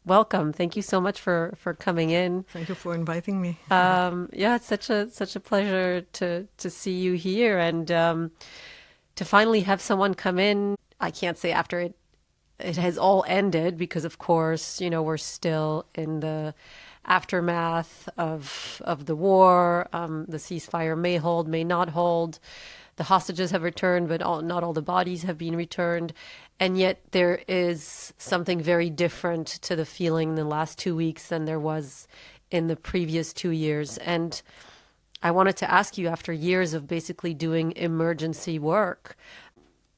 welcome. Thank you so much for coming in. Thank you for inviting me. Yeah, it's such a pleasure to see you here and to finally have someone come in. I can't say after it has all ended because, of course, we're still in the aftermath of the war. The ceasefire may hold, may not hold. The hostages have returned, but not all the bodies have been returned. And yet there is something very different to the feeling in the last 2 weeks than there was in the previous 2 years. And I wanted to ask you, after years of basically doing emergency work,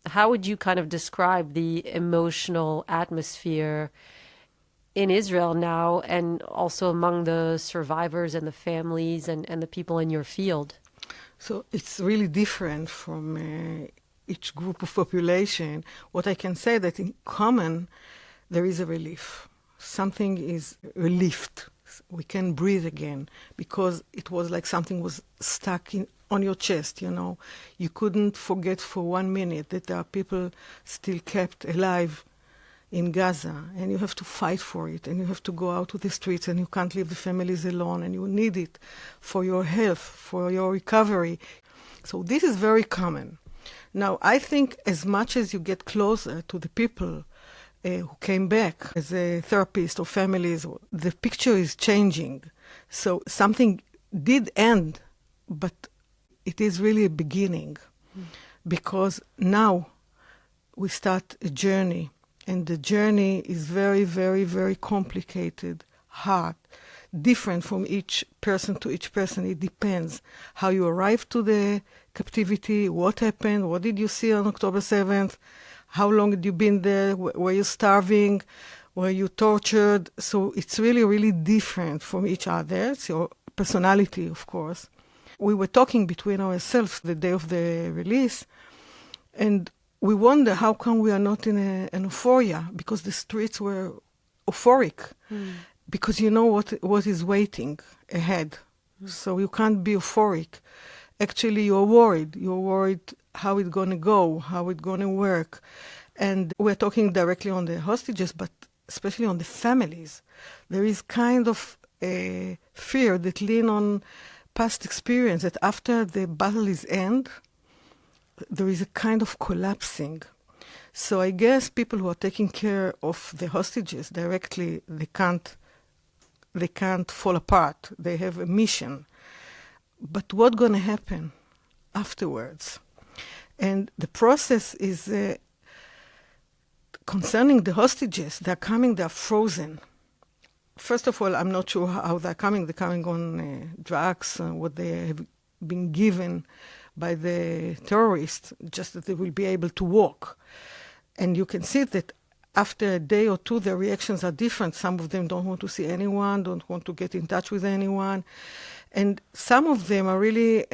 how would you kind of describe the emotional atmosphere in Israel now and also among the survivors and the families and the people in your field? So it's really different from each group of population. What I can say that in common, there is a relief. Something is relieved. We can breathe again because it was like something was stuck on your chest, You couldn't forget for 1 minute that there are people still kept alive in Gaza, and you have to fight for it, and you have to go out to the streets, and you can't leave the families alone, and you need it for your health, for your recovery. So this is very common. Now, I think as much as you get closer to the people who came back as a therapist or families, the picture is changing. So something did end, but it is really a beginning, because now we start a journey. And the journey is very, very, very complicated, hard, different from each person to each person. It depends how you arrived to the captivity, what happened, what did you see on October 7th, how long had you been there, were you starving, were you tortured? So it's really, really different from each other. It's your personality, of course. We were talking between ourselves the day of the release, and we wonder how come we are not in an euphoria, because the streets were euphoric, because you know what is waiting ahead. So you can't be euphoric. Actually, you're worried. You're worried how it's going to go, how it's going to work. And we're talking directly on the hostages, but especially on the families. There is kind of a fear that lean on past experience, that after the battle is end, there is a kind of collapsing. So I guess people who are taking care of the hostages directly, they can't fall apart. They have a mission. But what's going to happen afterwards? And the process is concerning the hostages. They're coming, they're frozen. First of all, I'm not sure how they're coming. They're coming on drugs, what they have been given by the terrorists, just that they will be able to walk. And you can see that after a day or two, their reactions are different. Some of them don't want to see anyone, don't want to get in touch with anyone. And some of them are really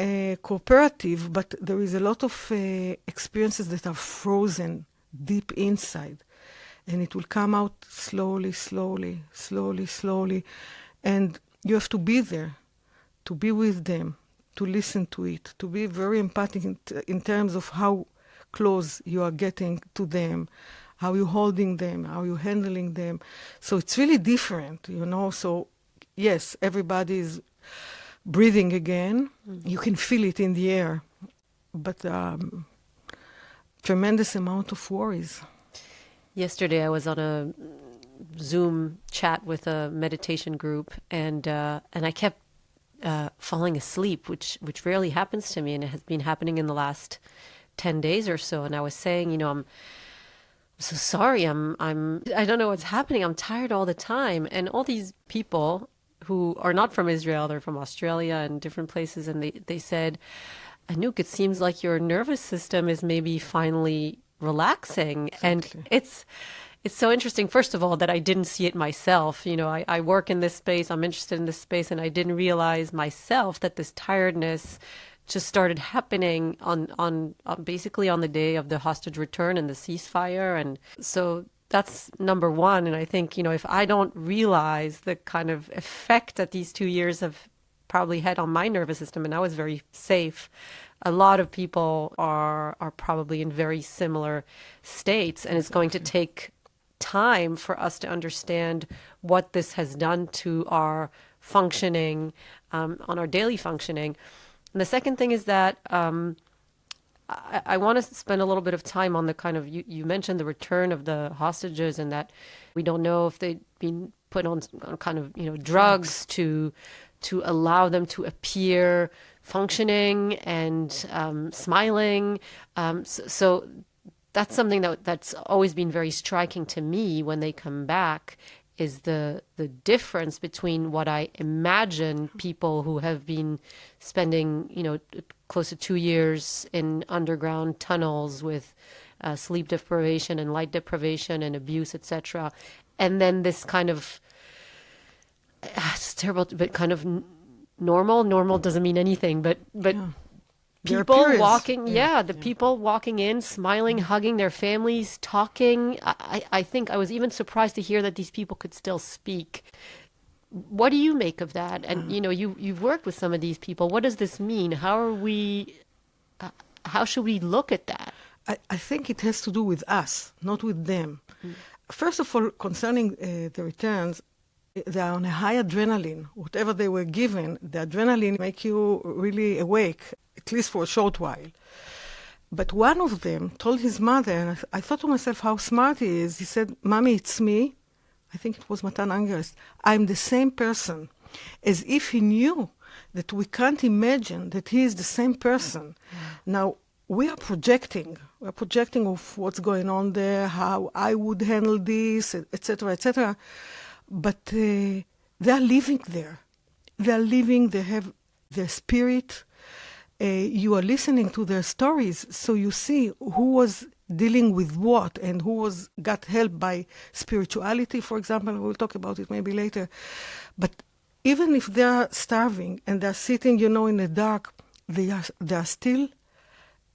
cooperative, but there is a lot of experiences that are frozen deep inside. And it will come out slowly, slowly, slowly, slowly. And you have to be there, to be with them, to listen to it, to be very empathic in terms of how close you are getting to them, how you're holding them, how you're handling them. So it's really different, So yes, everybody is breathing again. You can feel it in the air, but tremendous amount of worries. Yesterday I was on a Zoom chat with a meditation group, and I kept falling asleep, which rarely happens to me, and it has been happening in the last 10 days or so. And I was saying, I'm so sorry. I don't know what's happening. I'm tired all the time. And all these people who are not from Israel, they're from Australia and different places, and they said, Anouk, it seems like your nervous system is maybe finally relaxing. Exactly. And it's so interesting, first of all, that I didn't see it myself. I work in this space, I'm interested in this space, and I didn't realize myself that this tiredness just started happening on basically on the day of the hostage return and the ceasefire. And so that's number one. And I think, if I don't realize the kind of effect that these 2 years have probably had on my nervous system, and I was very safe, a lot of people are probably in very similar states, and it's going to take time for us to understand what this has done to our functioning, on our daily functioning. And the second thing is that I want to spend a little bit of time on the kind of, you mentioned the return of the hostages, and that we don't know if they've been put on kind of, drugs to allow them to appear functioning and smiling. So that's something that's always been very striking to me when they come back, is the difference between what I imagine people who have been spending, close to 2 years in underground tunnels with sleep deprivation and light deprivation and abuse, etc. And then this kind of, it's terrible, but kind of normal. Normal doesn't mean anything, but Yeah. people walking, people walking in, smiling, hugging their families, talking. I think I was even surprised to hear that these people could still speak. What do you make of that? And you've worked with some of these people. What does this mean? How should we look at that? I think it has to do with us, not with them. First of all, concerning the returns, they are on a high adrenaline. Whatever they were given, the adrenaline make you really awake, at least for a short while. But one of them told his mother, and I thought to myself how smart he is. He said, "Mommy, it's me." I think it was Matan Angerst. "I'm the same person." As if he knew that we can't imagine that he is the same person. Now, we are projecting. We're projecting of what's going on there, how I would handle this, etc., etc. But they are living there. They are living, they have their spirit. You are listening to their stories, so you see who was dealing with what and who got help by spirituality, for example. We'll talk about it maybe later. But even if they are starving and they're sitting, in the dark, they are still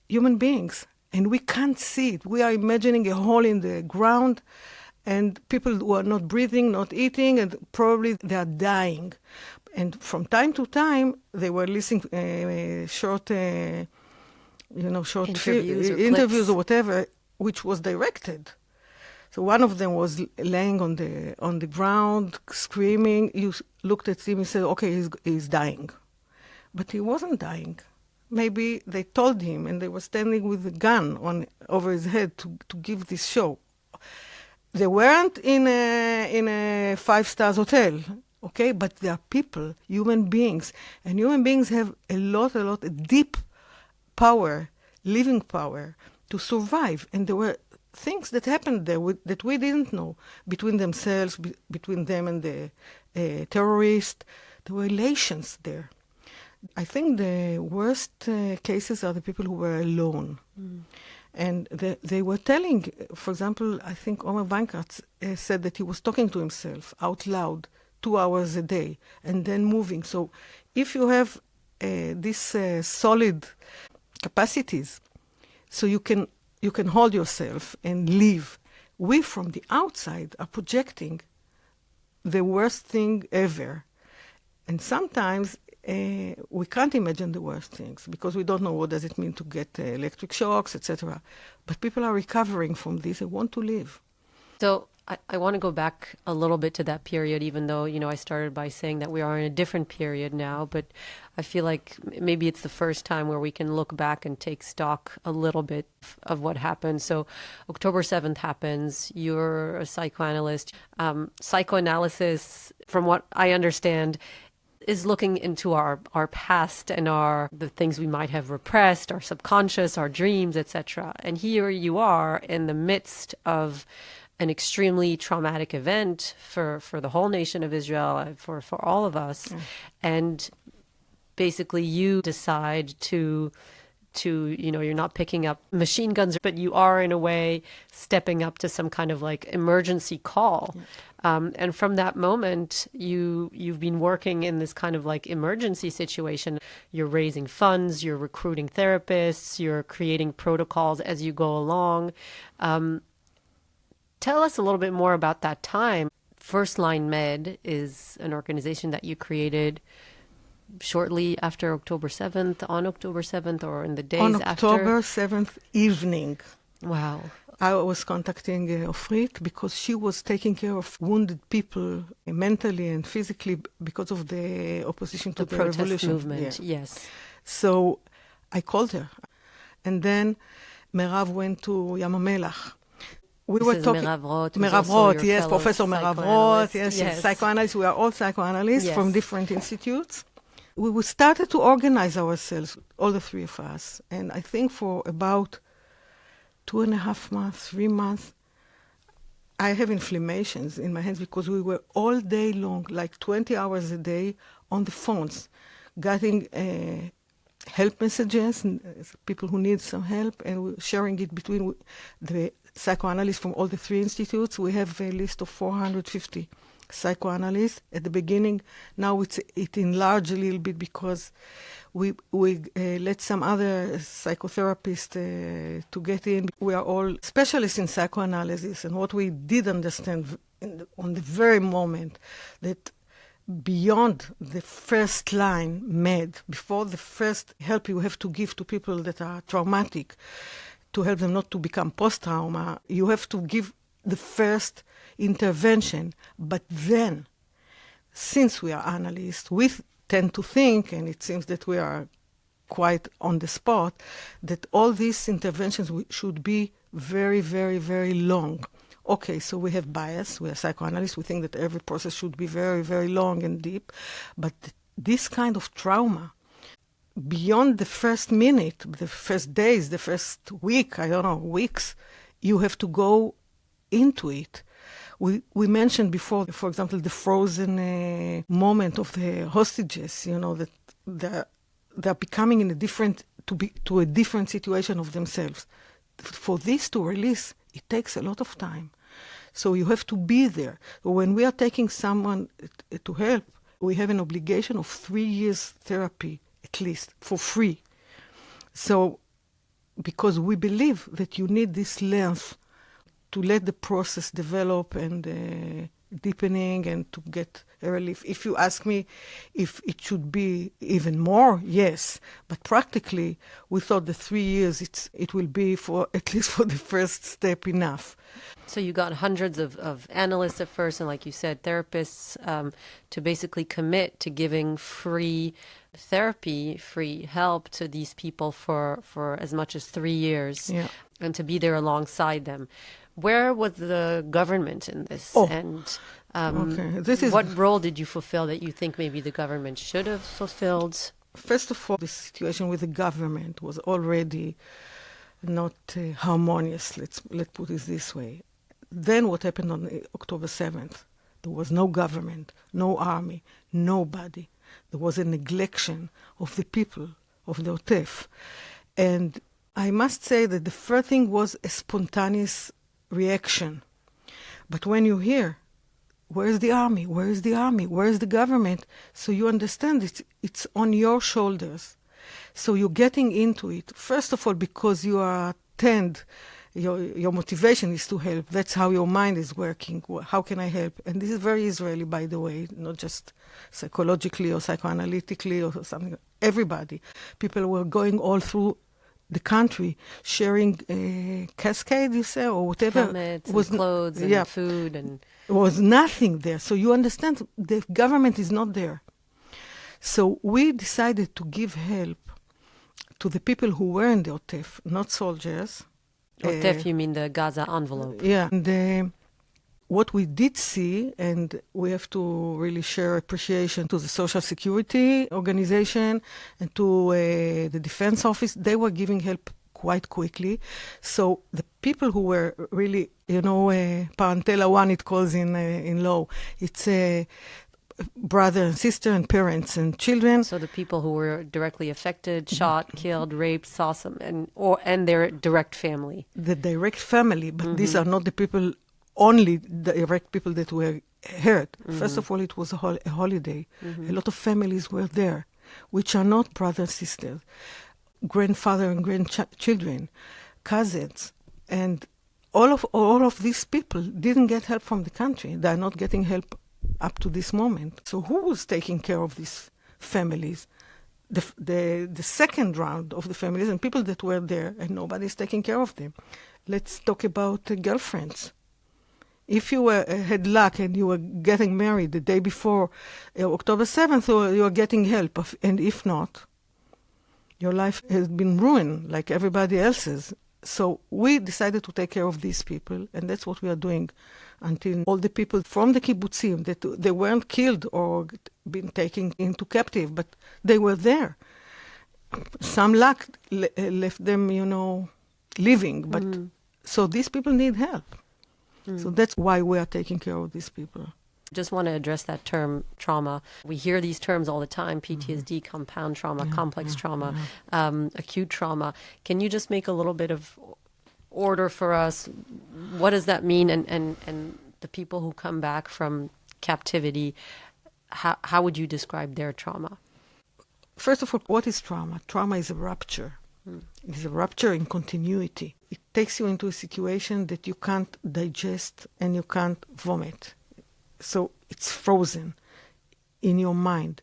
human beings. And we can't see it. We are imagining a hole in the ground and people who are not breathing, not eating, and probably they are dying. And from time to time, they were listening to short interviews or whatever, which was directed. So one of them was laying on the ground, screaming. You looked at him and said, "Okay, he's dying," but he wasn't dying. Maybe they told him, and they were standing with a gun over his head to give this show. They weren't in a 5-star hotel, okay? But they are people, human beings, and human beings have a lot, deep power, living power to survive. And there were things that happened there that we didn't know between themselves, between them and the terrorist. There were relations there. I think the worst cases are the people who were alone. And they were telling, for example, I think Omer Weinkartz said that he was talking to himself out loud 2 hours a day and then moving. So if you have these solid capacities, so you can hold yourself and live. We from the outside are projecting the worst thing ever. And sometimes we can't imagine the worst things because we don't know what does it mean to get electric shocks, etc. But people are recovering from this and want to live. So I want to go back a little bit to that period, even though, I started by saying that we are in a different period now, but I feel like maybe it's the first time where we can look back and take stock a little bit of what happened. So October 7th happens. You're a psychoanalyst. Psychoanalysis, from what I understand, is looking into our past and the things we might have repressed, our subconscious, our dreams, etc. And here you are in the midst of an extremely traumatic event for the whole nation of Israel, for all of us. And basically you decide to you're not picking up machine guns, but you are in a way stepping up to some kind of like emergency call. And from that moment, you've been working in this kind of like emergency situation. You're raising funds, you're recruiting therapists, you're creating protocols as you go along. Tell us a little bit more about that time. First Line Med is an organization that you created shortly after October 7th, on October 7th, or in the days after? On October 7th evening. Wow. I was contacting Ofrit because she was taking care of wounded people mentally and physically because of the opposition to the protest revolution. movement, yes. So I called her. And then Merav went to Yam HaMelech. We were talking. Merav Roth, Merav Roth, yes, Professor Merav Roth, yes, she's psychoanalyst. We are all psychoanalysts from different institutes. We started to organize ourselves, all the three of us. And I think for about 2.5 months, 3 months, I have inflammations in my hands because we were all day long, like 20 hours a day, on the phones, getting help messages, people who need some help, and sharing it between the psychoanalysts from all the three institutes. We have a list of 450 psychoanalysts at the beginning. Now it enlarged a little bit because we let some other psychotherapists to get in. We are all specialists in psychoanalysis, and what we did understand on the very moment that beyond the first line made, before the first help you have to give to people that are traumatic, to help them not to become post-trauma, you have to give the first intervention. But then, since we are analysts, we tend to think, and it seems that we are quite on the spot, that all these interventions should be very, very, very long. Okay, so we have bias, we are psychoanalysts, we think that every process should be very, very long and deep, but this kind of trauma, beyond the first minute, the first days, the first week, weeks, you have to go into it. We mentioned before, for example, the frozen moment of the hostages, that they're becoming in a different situation of themselves. For this to release, it takes a lot of time. So you have to be there. When we are taking someone to help, we have an obligation of 3 years therapy, at least, for free. So, because we believe that you need this length to let the process develop and deepening and to get a relief. If you ask me if it should be even more, yes. But practically, we thought the 3 years, it will be for, at least for the first step, enough. So you got hundreds of analysts at first, and like you said, therapists, to basically commit to giving free therapy, free help to these people for as much as 3 years, and to be there alongside them. Where was the government in this? And what role did you fulfill that you think maybe the government should have fulfilled? First of all, the situation with the government was already not harmonious, let's put it this way. Then what happened on October 7th? There was no government, no army, nobody. There was a neglection of the people of the Otef. And I must say that the first thing was a spontaneous reaction. But when you hear, where is the army? Where is the army? Where is the government? So you understand it's on your shoulders. So you're getting into it, first of all, because you are your motivation is to help. That's how your mind is working. How can I help? And this is very Israeli, by the way, not just psychologically or psychoanalytically or something. Everybody. People were going all through the country, sharing cascade, you say, or whatever. Helmets and clothes and food. And there was nothing there. So you understand the government is not there. So we decided to give help to the people who were in the Otef, not soldiers. Otef, you mean the Gaza envelope? Yeah. And what we did see, and we have to really share appreciation to the Social Security Organization and to the Defense Office, they were giving help quite quickly. So the people who were really, parentela one, it calls in law, it's brother and sister and parents and children. So the people who were directly affected, shot, killed, raped, saw some, and their direct family. The direct family, but these are not the people, only direct people that were hurt. First of all, it was a holiday. A lot of families were there, which are not brothers and sisters, grandfather and grandchildren, cousins, and all of these people didn't get help from the country. They are not getting help up to this moment. So who was taking care of these families? The second round of the families and people that were there, and nobody's taking care of them. Let's talk about girlfriends. If you had luck and you were getting married the day before October 7th, you are getting help. And if not, your life has been ruined like everybody else's. So we decided to take care of these people, and that's what we are doing until all the people from the kibbutzim, that they weren't killed or been taken into captive, but they were there. Some luck left them, living, but so these people need help. So that's why we are taking care of these people. Just want to address that term, trauma. We hear these terms all the time: PTSD, compound trauma, complex trauma, acute trauma. Can you just make a little bit of order for us? What does that mean? And the people who come back from captivity, how would you describe their trauma? First of all, what is trauma? Trauma is a rupture. It is a rupture in continuity. It takes you into a situation that you can't digest and you can't vomit. So it's frozen in your mind.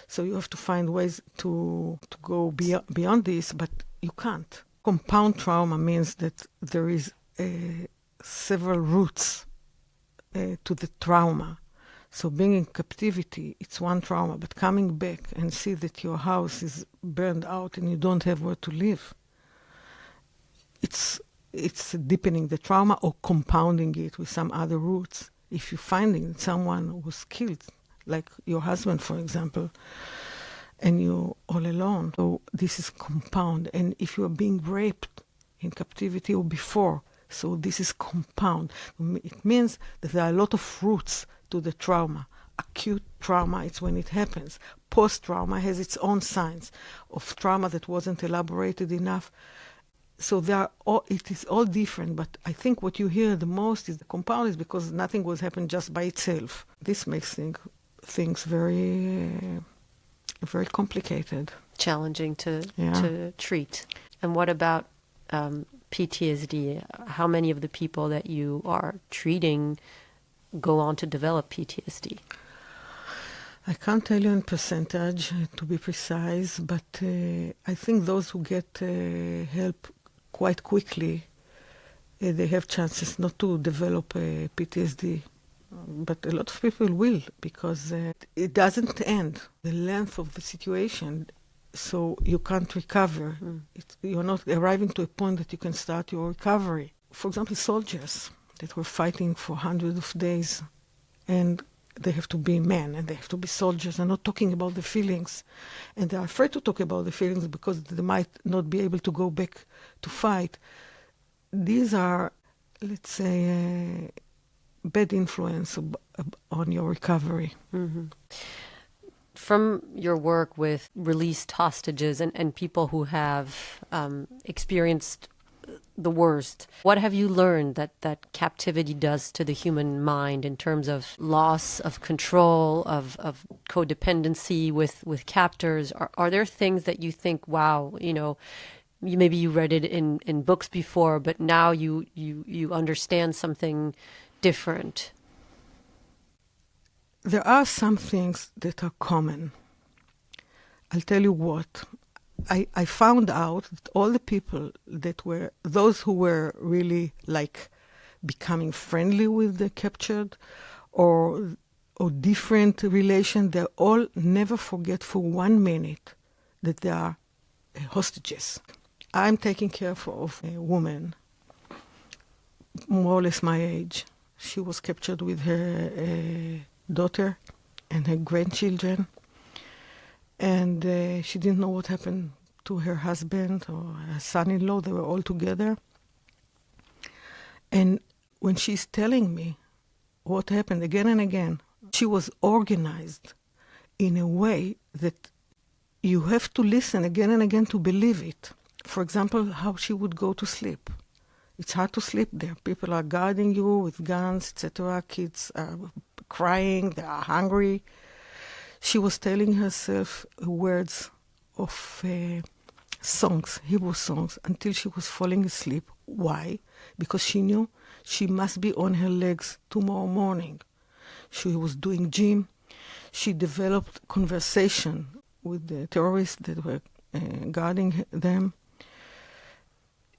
So you have to find ways to go beyond this, but you can't. Compound trauma means that there is several roots to the trauma. So being in captivity, it's one trauma, but coming back and see that your house is burned out and you don't have where to live, it's deepening the trauma or compounding it with some other roots. If you're finding someone was killed, like your husband, for example, and you're all alone, so this is compound. And if you are being raped in captivity or before, so this is compound. It means that there are a lot of roots to the trauma. Acute trauma, it's when it happens. Post-trauma has its own signs of trauma that wasn't elaborated enough. So it is all different, but I think what you hear the most is the compound is because nothing will happen just by itself. This makes things very, very complicated. Challenging to treat. And what about PTSD? How many of the people that you are treating go on to develop PTSD? I can't tell you in percentage, to be precise, but I think those who get help quite quickly, they have chances not to develop PTSD. But a lot of people will, because it doesn't end, the length of the situation, so you can't recover. You're not arriving to a point that you can start your recovery. For example, soldiers that were fighting for hundreds of days, and they have to be men, and they have to be soldiers, and not talking about the feelings. And they're afraid to talk about the feelings because they might not be able to go back to fight. These are, let's say, bad influence on your recovery. Mm-hmm. From your work with released hostages and people who have experienced the worst, what have you learned that captivity does to the human mind in terms of loss of control, of codependency with captors? Are there things that you think, wow, maybe you read it in books before, but now you understand something different? There are some things that are common. I'll tell you what. I found out that all the people that were, those who were really like becoming friendly with the captured or different relation, they all never forget for 1 minute that they are hostages. I'm taking care of a woman, more or less my age. She was captured with her daughter and her grandchildren. And she didn't know what happened to her husband or her son-in-law. They were all together. And when she's telling me what happened again and again, she was organized in a way that you have to listen again and again to believe it. For example, how she would go to sleep. It's hard to sleep there. People are guarding you with guns, etc. Kids are crying, they are hungry. She was telling herself words of songs, Hebrew songs, until she was falling asleep. Why? Because she knew she must be on her legs tomorrow morning. She was doing gym. She developed conversation with the terrorists that were guarding them.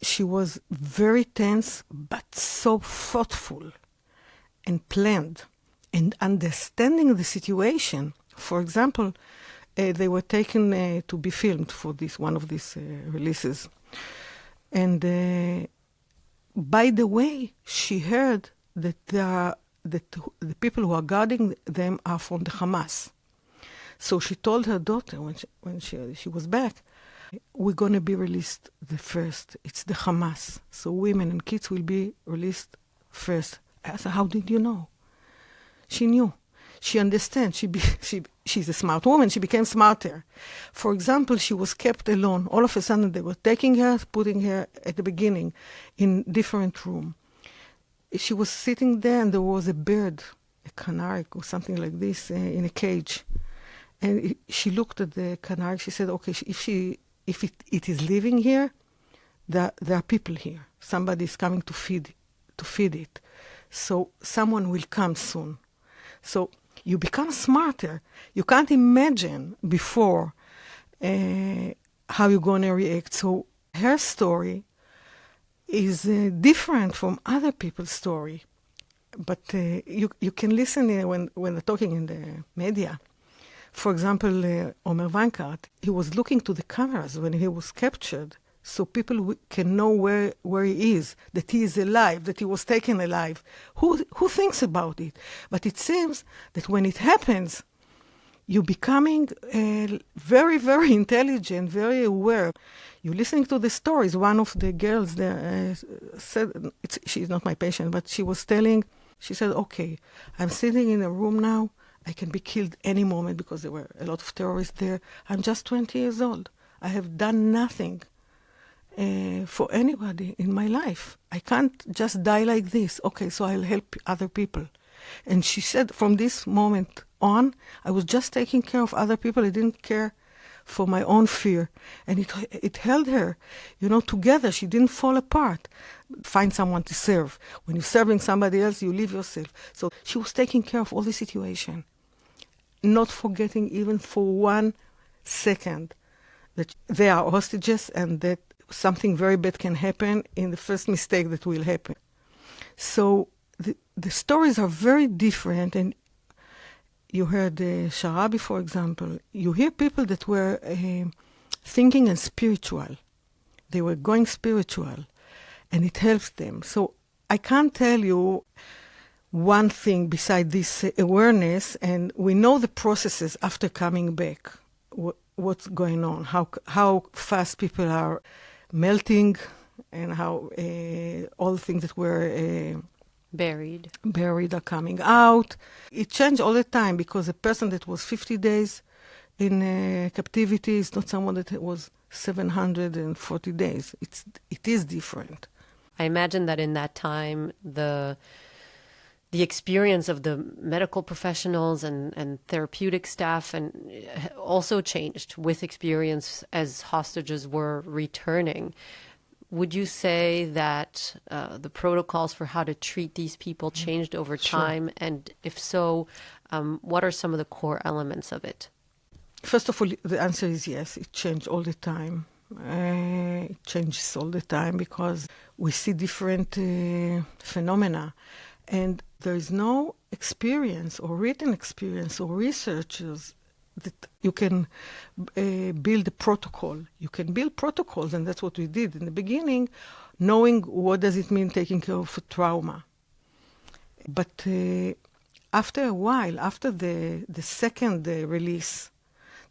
She was very tense, but so thoughtful and planned and understanding the situation. For example, they were taken to be filmed for one of these releases. And by the way, she heard that the people who are guarding them are from the Hamas. So she told her daughter when she was back, we're going to be released the first. It's the Hamas. So women and kids will be released first. I said, how did you know? She knew. She understands. She's a smart woman. She became smarter. For example, she was kept alone. All of a sudden, they were taking her, putting her at the beginning in different room. She was sitting there, and there was a bird, a canary or something like this, in a cage. And she looked at the canary. She said, okay, if it is living here, there are people here. Somebody is coming to feed it. So someone will come soon. So you become smarter. You can't imagine before how you're going to react. So her story is different from other people's story. But you can listen when they're talking in the media. For example, Omer Weinkart, he was looking to the cameras when he was captured, so people can know where he is, that he is alive, that he was taken alive. Who thinks about it? But it seems that when it happens, you're becoming very, very intelligent, very aware. You're listening to the stories. One of the girls there said, she's not my patient, but she said, okay, I'm sitting in a room now. I can be killed any moment because there were a lot of terrorists there. I'm just 20 years old. I have done nothing for anybody in my life. I can't just die like this. Okay, so I'll help other people. And she said, from this moment on, I was just taking care of other people. I didn't care for my own fear. And it held her, together. She didn't fall apart. Find someone to serve. When you're serving somebody else, you leave yourself. So she was taking care of all the situation, not forgetting even for 1 second that they are hostages and that something very bad can happen in the first mistake that will happen. So the stories are very different, and you heard Sharabi, for example. You hear people that were thinking and spiritual. They were going spiritual, and it helps them. So I can't tell you one thing beside this awareness, and we know the processes after coming back, what's going on, how fast people are melting, and how all things that were buried are coming out. It changed all the time, because a person that was 50 days in captivity is not someone that was 740 days. It is different. I imagine that in that time, the experience of the medical professionals and therapeutic staff and also changed with experience as hostages were returning. Would you say that the protocols for how to treat these people changed over time? Sure. And if so, what are some of the core elements of it? First of all, the answer is yes. It changed all the time. It changes all the time because we see different phenomena. And there is no experience or written experience or researchers that you can build a protocol. You can build protocols, and that's what we did in the beginning, knowing what does it mean taking care of a trauma. But after a while, after the second release,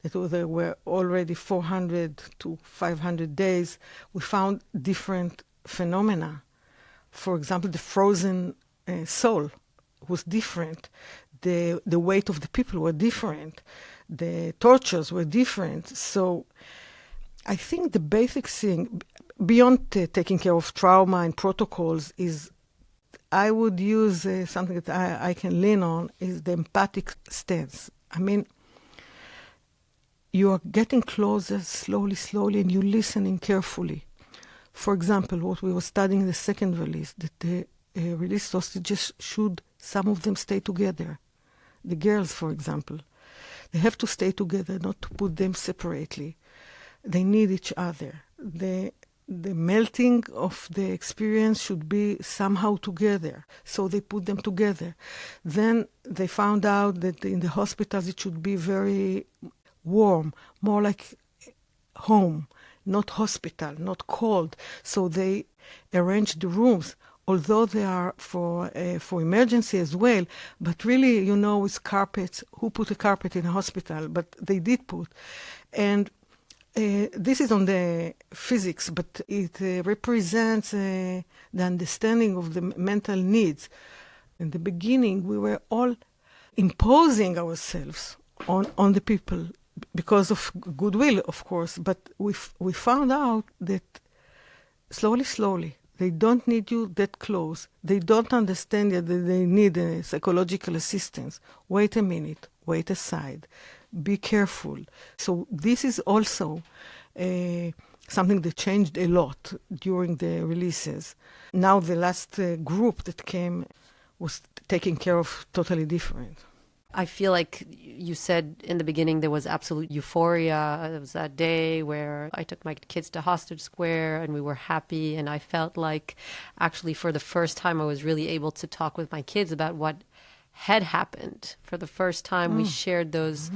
that there were already 400 to 500 days, we found different phenomena. For example, the frozen soul was different. The weight of the people were different. The tortures were different. So I think the basic thing, beyond taking care of trauma and protocols, is I would use something that I can lean on, is the empathic stance. I mean, you are getting closer slowly, and you're listening carefully. For example, what we were studying in the second release, that the released hostages should, some of them, stay together. The girls, for example, they have to stay together, not to put them separately. They need each other. the melting of the experience should be somehow together. So they put them together. Then they found out that in the hospitals it should be very warm, more like home, not hospital, not cold. So they arranged the rooms, although they are for emergency as well. But really, you know, with carpets, who put a carpet in a hospital? But they did put. And this is on the physics, but it represents the understanding of the mental needs. In the beginning, we were all imposing ourselves on the people because of goodwill, of course. But we found out that slowly, they don't need you that close. They don't understand that they need psychological assistance. Wait a minute, wait aside. Be careful. So this is also something that changed a lot during the releases. Now the last group that came was taking care of totally different. I feel like you said in the beginning there was absolute euphoria. There was that day where I took my kids to Hostage Square and we were happy, and I felt like actually for the first time I was really able to talk with my kids about what had happened. For the first time we shared those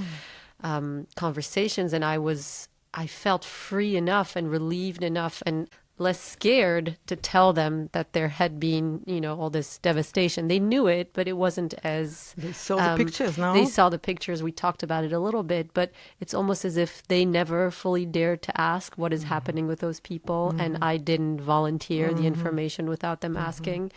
conversations, and I felt free enough and relieved enough and less scared to tell them that there had been, you know, all this devastation. They knew it, but it wasn't as... They saw the pictures now. They saw the pictures. We talked about it a little bit, but it's almost as if they never fully dared to ask what is happening with those people, and I didn't volunteer the information without them asking.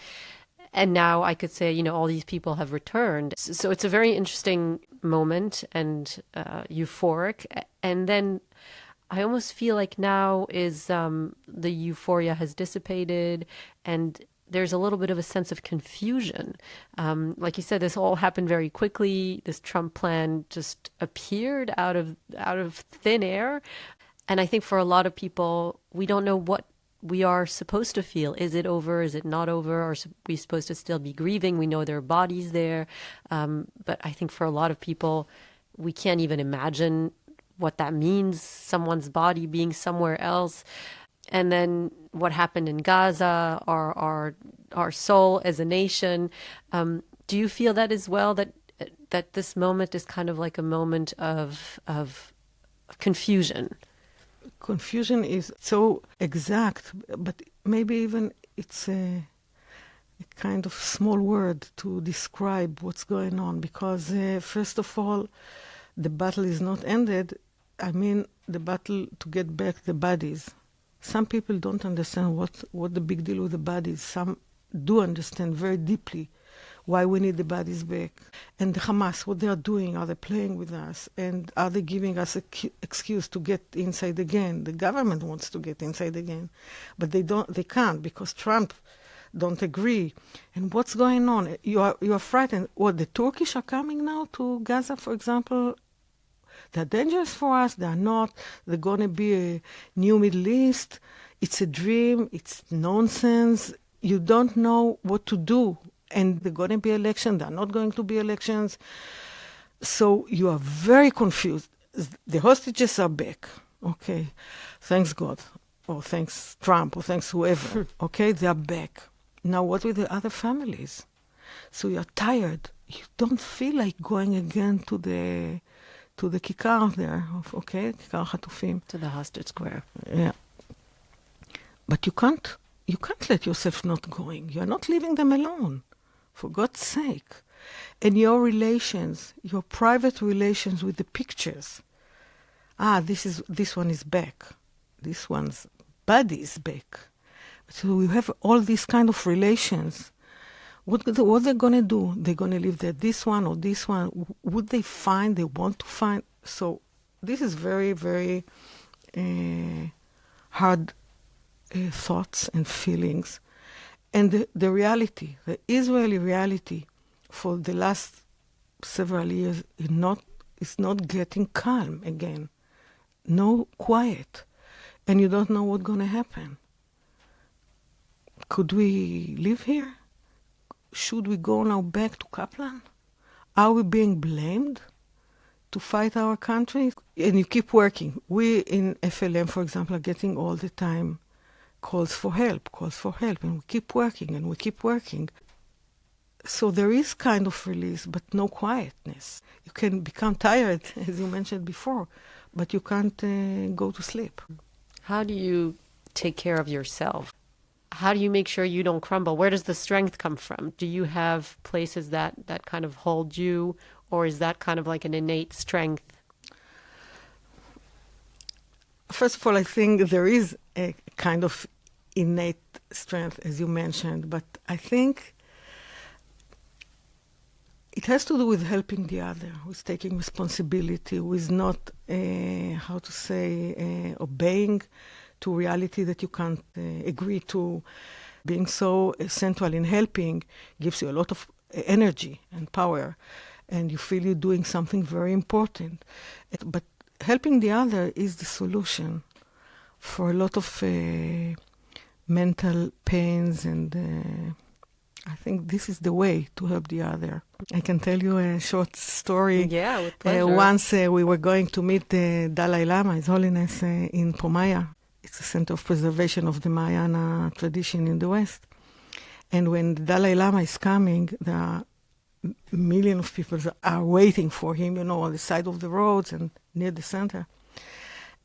And now I could say, you know, all these people have returned. So it's a very interesting moment and euphoric. And then I almost feel like now is the euphoria has dissipated and there's a little bit of a sense of confusion. Like you said, this all happened very quickly. This Trump plan just appeared out of thin air. And I think for a lot of people, we don't know what we are supposed to feel. Is it over? Is it not over? Are we supposed to still be grieving? We know there are bodies there. But I think for a lot of people, we can't even imagine what that means, someone's body being somewhere else. And then what happened in Gaza, our soul as a nation. Do you feel that as well, that this moment is kind of like a moment of confusion? Confusion is so exact, but maybe even it's a kind of small word to describe what's going on, because first of all, the battle is not ended. I mean, the battle to get back the bodies. Some people don't understand what the big deal with the bodies. Some do understand very deeply why we need the bodies back. And the Hamas, what they are doing, are they playing with us? And are they giving us an excuse to get inside again? The government wants to get inside again, but they can't because Trump don't agree. And what's going on? You are frightened. What, the Turkish are coming now to Gaza, for example? They're dangerous for us. They're not. They're going to be a new Middle East. It's a dream. It's nonsense. You don't know what to do. And they're going to be elections. They're not going to be elections. So you are very confused. The hostages are back. Okay. Thanks God. Or thanks Trump. Or thanks whoever. Okay. They are back. Now what with the other families? So you're tired. You don't feel like going again to the kikar there. Okay. Kikar Hatufim. To the Hostage Square. Yeah. But you can't let yourself not going. You're not leaving them alone. For God's sake. And your relations, your private relations with the pictures. This one is back. This one's body is back. So you have all these kind of relations. What they're going to do? They're going to leave this one or this one. Would they want to find? So this is very, very hard thoughts and feelings. And the reality, the Israeli reality for the last several years is not getting calm again. No quiet. And you don't know what's going to happen. Could we live here? Should we go now back to Kaplan? Are we being blamed to fight our country? And you keep working. We in FLM, for example, are getting all the time calls for help, and we keep working and we keep working. So there is kind of release, but no quietness. You can become tired, as you mentioned before, but you can't go to sleep. How do you take care of yourself? How do you make sure you don't crumble? Where does the strength come from? Do you have places that kind of hold you, or is that kind of like an innate strength? First of all, I think there is a kind of innate strength, as you mentioned, but I think it has to do with helping the other, with taking responsibility, with not, obeying to reality that you can't agree to. Being so central in helping gives you a lot of energy and power, and you feel you're doing something very important. But helping the other is the solution for a lot of mental pains, and I think this is the way to help the other. I can tell you a short story. Yeah, with pleasure. Once we were going to meet the Dalai Lama, His Holiness, in Pomaya. It's a center of preservation of the Mahayana tradition in the West. And when the Dalai Lama is coming, there are millions of people that are waiting for him, on the side of the roads and near the center.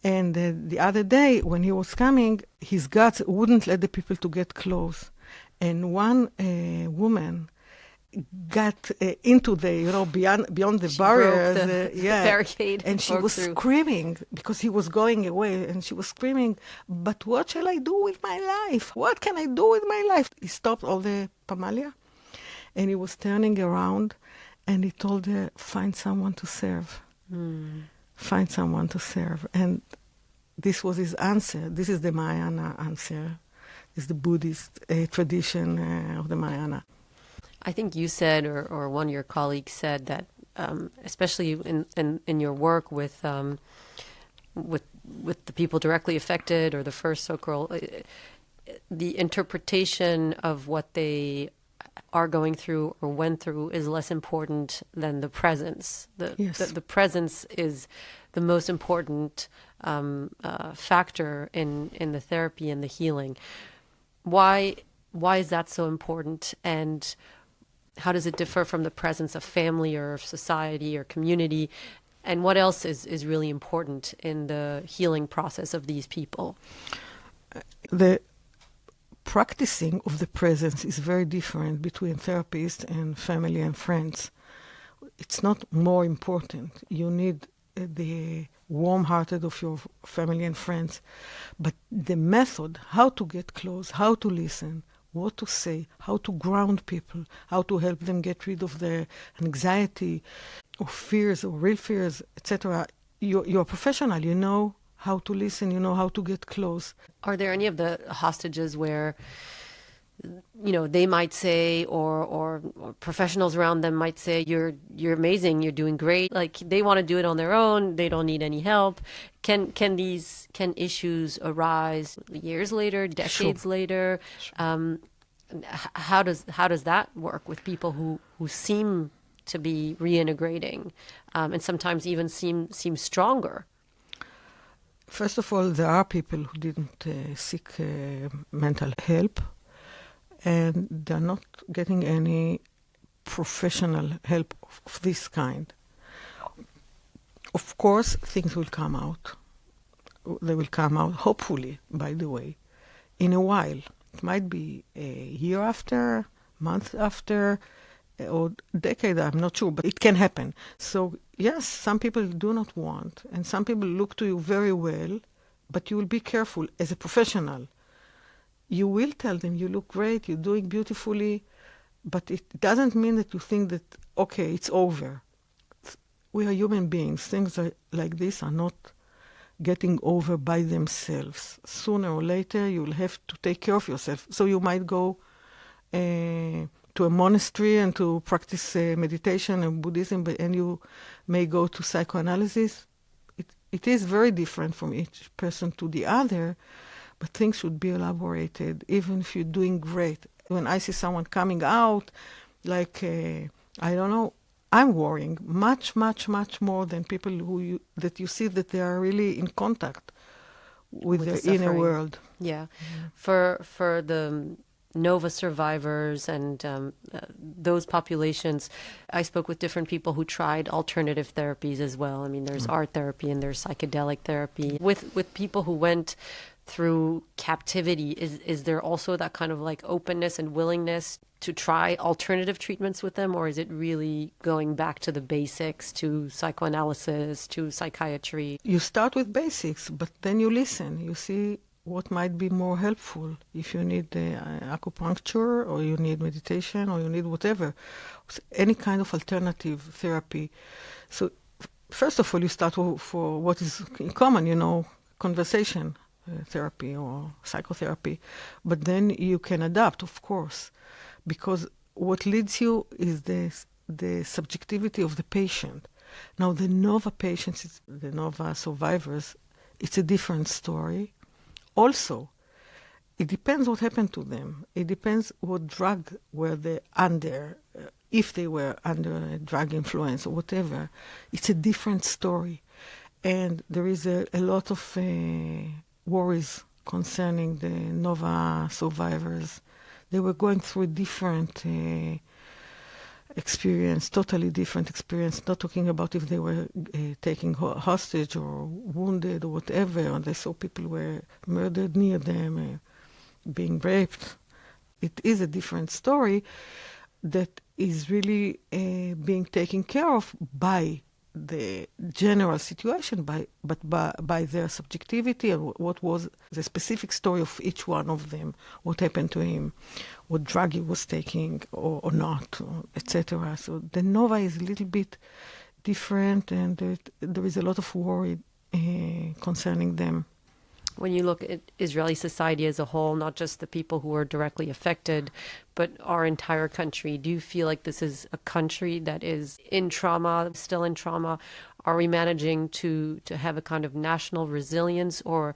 And the other day, when he was coming, his guards wouldn't let the people to get close. And one woman got into the, beyond the barriers. Broke the barricade. And she was screaming because he was going away. And she was screaming, "But what shall I do with my life? What can I do with my life?" He stopped all the pamalia and he was turning around and he told her, "Find someone to serve. Find someone to serve." And this was his answer. This is the Mahayana answer. Is the Buddhist tradition of the Mahayana. I think you said, or one of your colleagues said that, especially in your work with the people directly affected, or the first so-called, the interpretation of what they are going through or went through is less important than the presence. The presence is the most important factor in the therapy and the healing. Why is that so important, and how does it differ from the presence of family or of society or community, and what else is really important in the healing process of these people? The practicing of the presence is very different between therapists and family and friends. It's not more important. You need the warm-hearted of your family and friends. But the method, how to get close, how to listen, what to say, how to ground people, how to help them get rid of their anxiety or fears or real fears, etc. You're a professional, you know how to listen, you know how to get close. Are there any of the hostages where they might say, or professionals around them might say, you're amazing, you're doing great. Like, they want to do it on their own, they don't need any help. Can issues arise years later, decades later? Sure. How does that work with people who seem to be reintegrating, and sometimes even seem stronger? First of all, there are people who didn't seek mental help, and they're not getting any professional help of this kind. Of course, things will come out. They will come out, hopefully, by the way, in a while. It might be a year after, month after, or decade, I'm not sure, but it can happen. So, yes, some people do not want, and some people look to you very well, but you will be careful as a professional. You will tell them, you look great, you're doing beautifully, but it doesn't mean that you think that, okay, it's over. We are human beings. Things like this are not getting over by themselves. Sooner or later, you'll have to take care of yourself. So you might go to a monastery and to practice meditation and Buddhism, and you may go to psychoanalysis. It is very different from each person to the other, but things should be elaborated, even if you're doing great. When I see someone coming out, like, I don't know, I'm worrying much, much, much more than people that you see that they are really in contact with their the inner suffering. world. Yeah. For the Nova survivors and those populations, I spoke with different people who tried alternative therapies as well. I mean, there's art therapy and there's psychedelic therapy. With people who went through captivity, is there also that kind of like openness and willingness to try alternative treatments with them, or is it really going back to the basics, to psychoanalysis, to psychiatry? You start with basics, but then you listen. You see what might be more helpful. If you need acupuncture, or you need meditation, or you need whatever, any kind of alternative therapy. So first of all, you start for what is common, conversation therapy or psychotherapy. But then you can adapt, of course, because what leads you is the subjectivity of the patient. Now, the Nova patients, the Nova survivors, it's a different story. Also, it depends what happened to them. It depends what drug were they under, if they were under a drug influence or whatever. It's a different story. And there is a lot of worries concerning the Nova survivors. They were going through a different experience, totally different experience, not talking about if they were taken hostage or wounded or whatever, and they saw people were murdered near them, being raped. It is a different story that is really being taken care of by the general situation, but by their subjectivity and what was the specific story of each one of them, what happened to him, what drug he was taking or not, etc. So the Nova is a little bit different, and there is a lot of worry concerning them. When you look at Israeli society as a whole, not just the people who are directly affected, but our entire country, do you feel like this is a country that is in trauma, still in trauma? Are we managing to have a kind of national resilience, or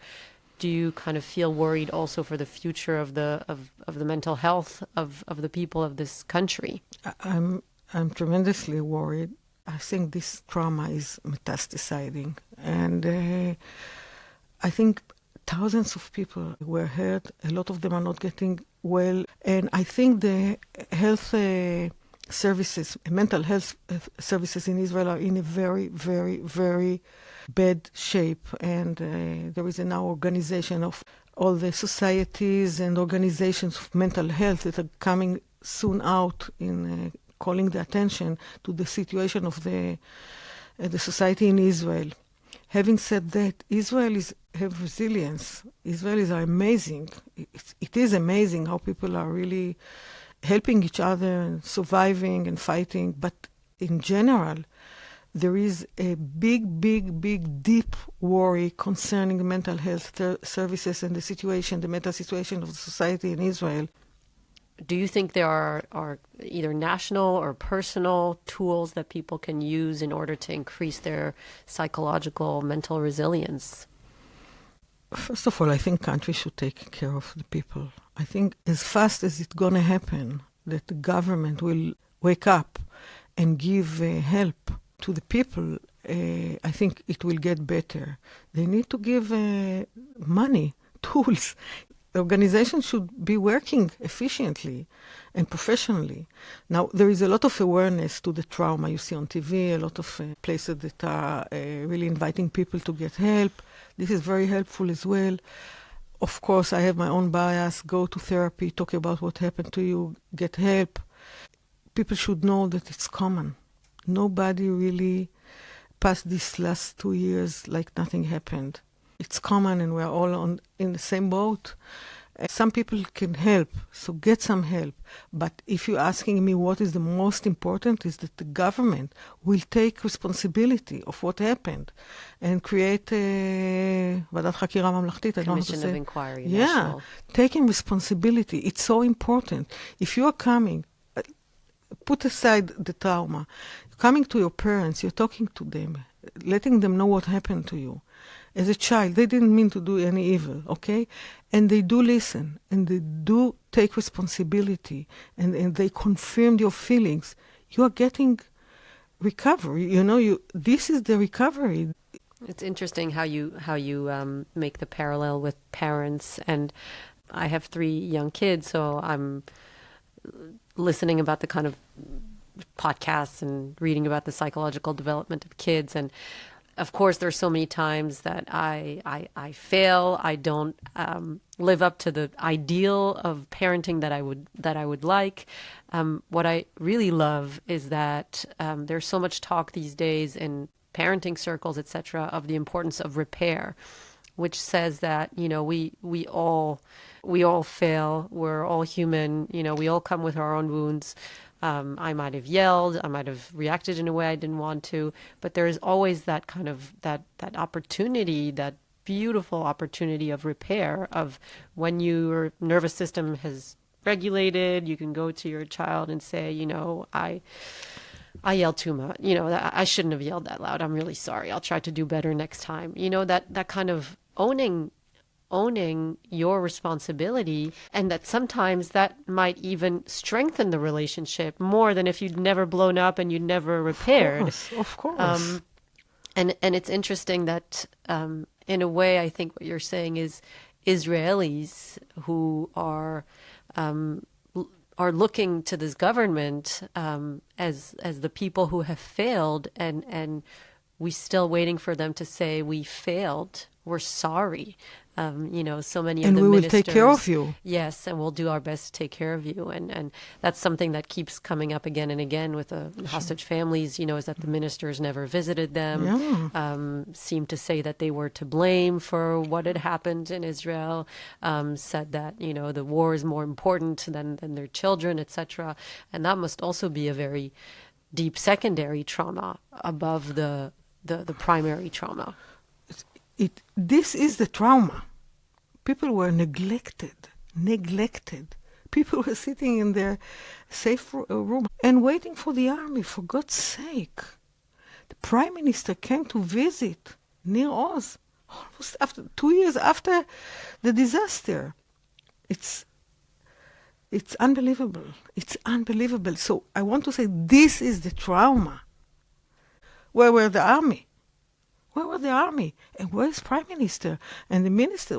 do you kind of feel worried also for the future of the mental health of the people of this country? I'm tremendously worried. I think this trauma is metastasizing, and I think thousands of people were hurt. A lot of them are not getting well. And I think the health services, mental health services in Israel are in a very, very, very bad shape. And there is now organization of all the societies and organizations of mental health that are coming soon out in calling the attention to the situation of the society in Israel. Having said that, Israelis have resilience. Israelis are amazing. It is amazing how people are really helping each other and surviving and fighting. But in general, there is a big, big, big, deep worry concerning mental health services and the mental situation of the society in Israel. Do you think there are either national or personal tools that people can use in order to increase their psychological, mental resilience? First of all, I think countries should take care of the people. I think as fast as it's going to happen, that the government will wake up and give help to the people, I think it will get better. They need to give money, tools. Organizations should be working efficiently and professionally. Now, there is a lot of awareness to the trauma you see on TV, a lot of places that are really inviting people to get help. This is very helpful as well. Of course, I have my own bias. Go to therapy, talk about what happened to you, get help. People should know that it's common. Nobody really passed these last 2 years like nothing happened. It's common and we're all in the same boat. Some people can help, so get some help. But if you're asking me what is the most important, is that the government will take responsibility of what happened and create a ועדת חקירה ממלכתית. Commission of inquiry. Yeah, national. taking responsibility. It's so important. If you are coming, put aside the trauma. Coming to your parents, you're talking to them, letting them know what happened to you. As a child, they didn't mean to do any evil, okay? And they do listen, and they do take responsibility, and they confirmed your feelings. You are getting recovery. This is the recovery. It's interesting how you make the parallel with parents, and I have 3 young kids, so I'm listening about the kind of podcasts and reading about the psychological development of kids. And of course, there's so many times that I fail. I don't live up to the ideal of parenting that I would like. What I really love is that there's so much talk these days in parenting circles, etc., of the importance of repair, which says that we all fail. We're all human. We all come with our own wounds. I might have yelled, I might have reacted in a way I didn't want to, but there is always that kind of that opportunity, that beautiful opportunity of repair, of when your nervous system has regulated, you can go to your child and say, I yelled too much. I shouldn't have yelled that loud. I'm really sorry. I'll try to do better next time. That kind of owning your responsibility, and that sometimes that might even strengthen the relationship more than if you'd never blown up and you'd never repaired. Of course. And it's interesting that in a way, I think what you're saying is Israelis who are looking to this government as the people who have failed, and we still waiting for them to say we failed, we're sorry. So many of and the we will ministers, take care of you. yes, and we'll do our best to take care of you. And that's something that keeps coming up again and again with the hostage families, is that the ministers never visited them, seemed to say that they were to blame for what had happened in Israel, said that, the war is more important than their children, etc. And that must also be a very deep secondary trauma above the primary trauma. This is the trauma. People were neglected. People were sitting in their safe room and waiting for the army, for God's sake. The prime minister came to visit near Oz, almost 2 years after the disaster. It's unbelievable. It's unbelievable. So I want to say this is the trauma. Where were the army? Where were the army? And where is Prime Minister and the minister?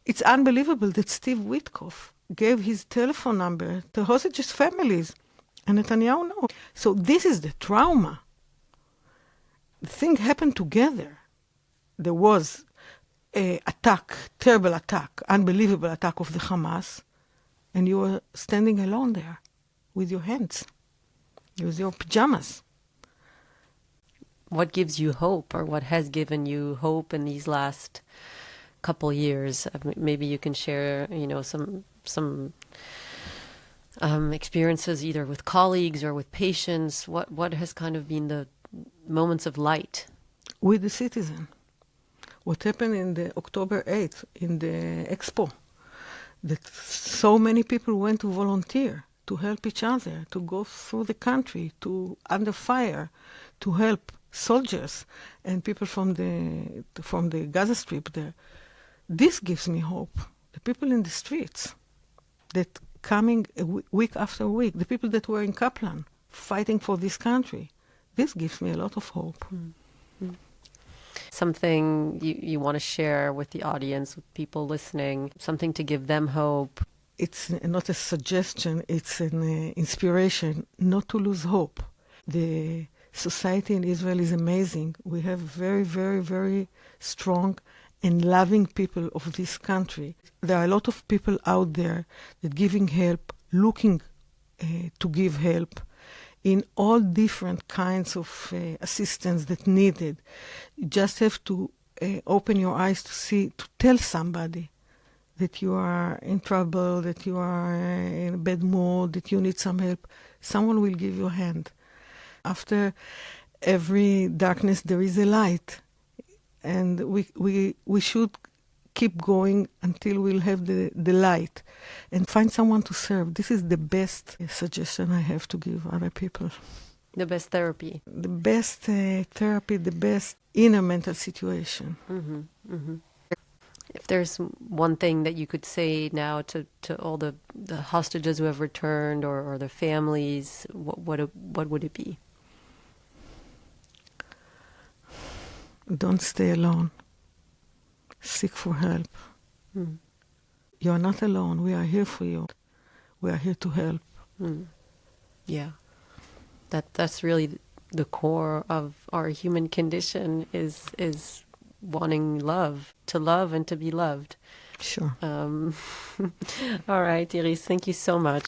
It's unbelievable that Steve Witkoff gave his telephone number to hostages' families, and Netanyahu knows. So this is the trauma. The thing happened together. There was an attack, terrible attack, unbelievable attack of the Hamas, and you were standing alone there with your hands, with your pajamas. What gives you hope, or what has given you hope in these last couple years? Maybe you can share, some experiences either with colleagues or with patients. What has kind of been the moments of light? With the citizen. What happened in the October 8th in the Expo, that so many people went to volunteer, to help each other, to go through the country, to under fire, to help soldiers and people from the Gaza Strip there. This gives me hope. The people in the streets that coming week after week, the people that were in Kaplan fighting for this country, this gives me a lot of hope. Mm-hmm. Something you want to share with the audience, with people listening, something to give them hope? It's not a suggestion, it's an inspiration not to lose hope. The society in Israel is amazing. We have very, very, very strong and loving people of this country. There are a lot of people out there that giving help, looking to give help in all different kinds of assistance that needed. You just have to open your eyes to see, to tell somebody that you are in trouble, that you are in a bad mood, that you need some help. Someone will give you a hand. After every darkness, there is a light. And we should keep going until we'll have the light. And find someone to serve. This is the best suggestion I have to give other people. The best therapy. The best therapy, the best inner mental situation. Mm-hmm, mm-hmm. If there's one thing that you could say now to all the hostages who have returned or their families, what would it be? Don't stay alone. Seek for help. Mm. You are not alone. We are here for you. We are here to help. Mm. Yeah. That's really the core of our human condition is wanting love, to love and to be loved. Sure. All right, Iris, thank you so much.